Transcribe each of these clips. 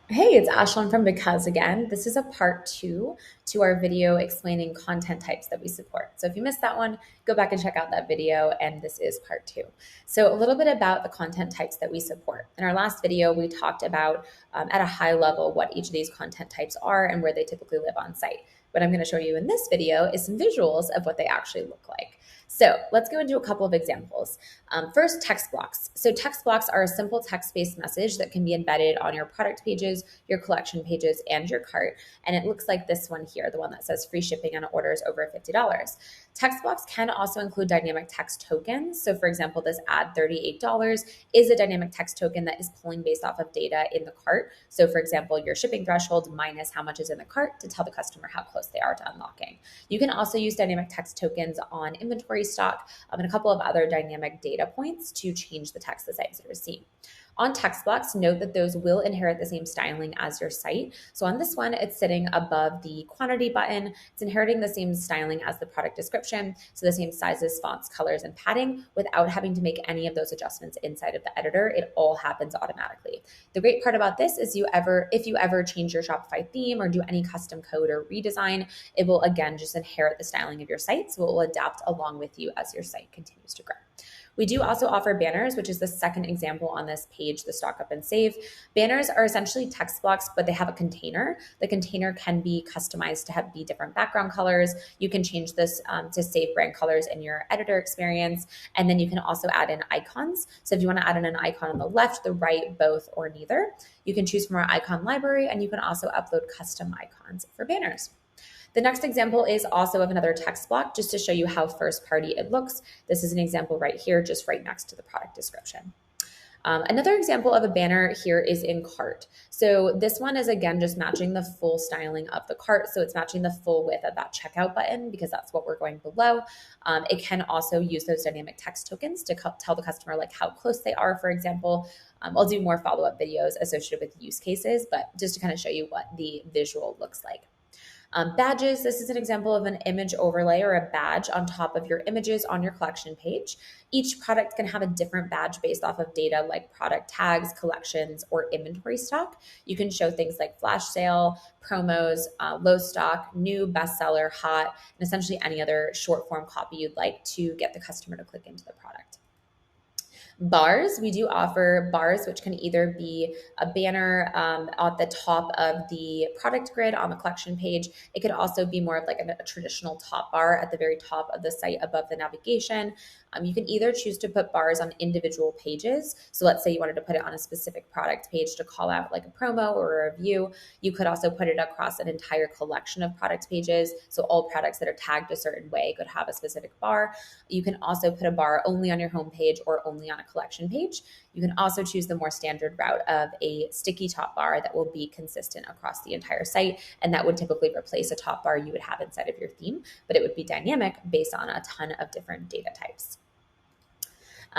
Hey, it's Ashlyn from Because again. This is a part two to our video explaining content types that we support. So if you missed that one, go back and check out that video, and this is part two. So a little bit about the content types that we support. In our last video, we talked about at a high level what each of these content types are and where they typically live on site. What I'm going to show you in this video is some visuals of what they actually look like. So let's go into a couple of examples. First, text blocks. So text blocks are a simple text-based message that can be embedded on your product pages, your collection pages, and your cart. And it looks like this one here, the one that says free shipping on orders over $50. Text blocks can also include dynamic text tokens. So for example, this add $38 is a dynamic text token that is pulling based off of data in the cart. So for example, your shipping threshold minus how much is in the cart to tell the customer how close they are to unlocking. You can also use dynamic text tokens on inventory stock and a couple of other dynamic data points to change the text the site visitors see. On text blocks, note that those will inherit the same styling as your site. So on this one, it's sitting above the quantity button. It's inheriting the same styling as the product description, so the same sizes, fonts, colors, and padding without having to make any of those adjustments inside of the editor. It all happens automatically. The great part about this is if you ever change your Shopify theme or do any custom code or redesign, it will again just inherit the styling of your site, so it will adapt along with you as your site continues to grow. We do also offer banners, which is the second example on this page, the Stock Up and Save. Banners are essentially text blocks, but they have a container. The container can be customized to be different background colors. You can change this to save brand colors in your editor experience. And then you can also add in icons. So if you want to add in an icon on the left, the right, both, or neither, you can choose from our icon library, and you can also upload custom icons for banners. The next example is also of another text block, just to show you how first party it looks. This is an example right here, just right next to the product description. Another example of a banner here is in cart. So this one is again just matching the full styling of the cart. So it's matching the full width of that checkout button because that's what we're going below. It can also use those dynamic text tokens to tell the customer like how close they are, for example. I'll do more follow-up videos associated with use cases, but just to kind of show you what the visual looks like. Badges, this is an example of an image overlay or a badge on top of your images on your collection page. Each product can have a different badge based off of data like product tags, collections, or inventory stock. You can show things like flash sale, promos, low stock, new, bestseller, hot, and essentially any other short form copy you'd like to get the customer to click into the product. Bars, we do offer bars, which can either be a banner at the top of the product grid on the collection page. It could also be more of like a traditional top bar at the very top of the site above the navigation. You can either choose to put bars on individual pages. So let's say you wanted to put it on a specific product page to call out like a promo or a review. You could also put it across an entire collection of product pages. So all products that are tagged a certain way could have a specific bar. You can also put a bar only on your homepage or only on a collection page. You can also choose the more standard route of a sticky top bar that will be consistent across the entire site. And that would typically replace a top bar you would have inside of your theme, but it would be dynamic based on a ton of different data types.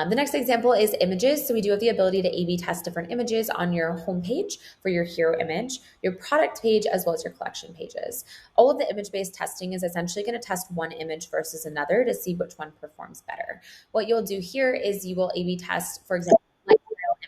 The next example is images. So we do have the ability to A/B test different images on your homepage for your hero image, your product page, as well as your collection pages. All of the image-based testing is essentially going to test one image versus another to see which one performs better. What you'll do here is you will A/B test, for example,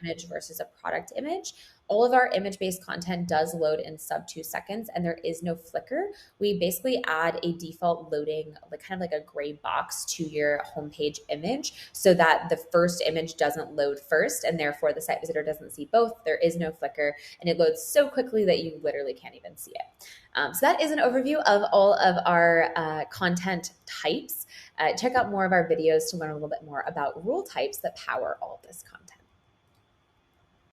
image versus a product image. All of our image-based content does load in sub 2 seconds and there is no flicker. We basically add a default loading, like kind of like a gray box to your homepage image so that the first image doesn't load first and therefore the site visitor doesn't see both. There is no flicker and it loads so quickly that you literally can't even see it. So that is an overview of all of our content types. Check out more of our videos to learn a little bit more about rule types that power all of this content.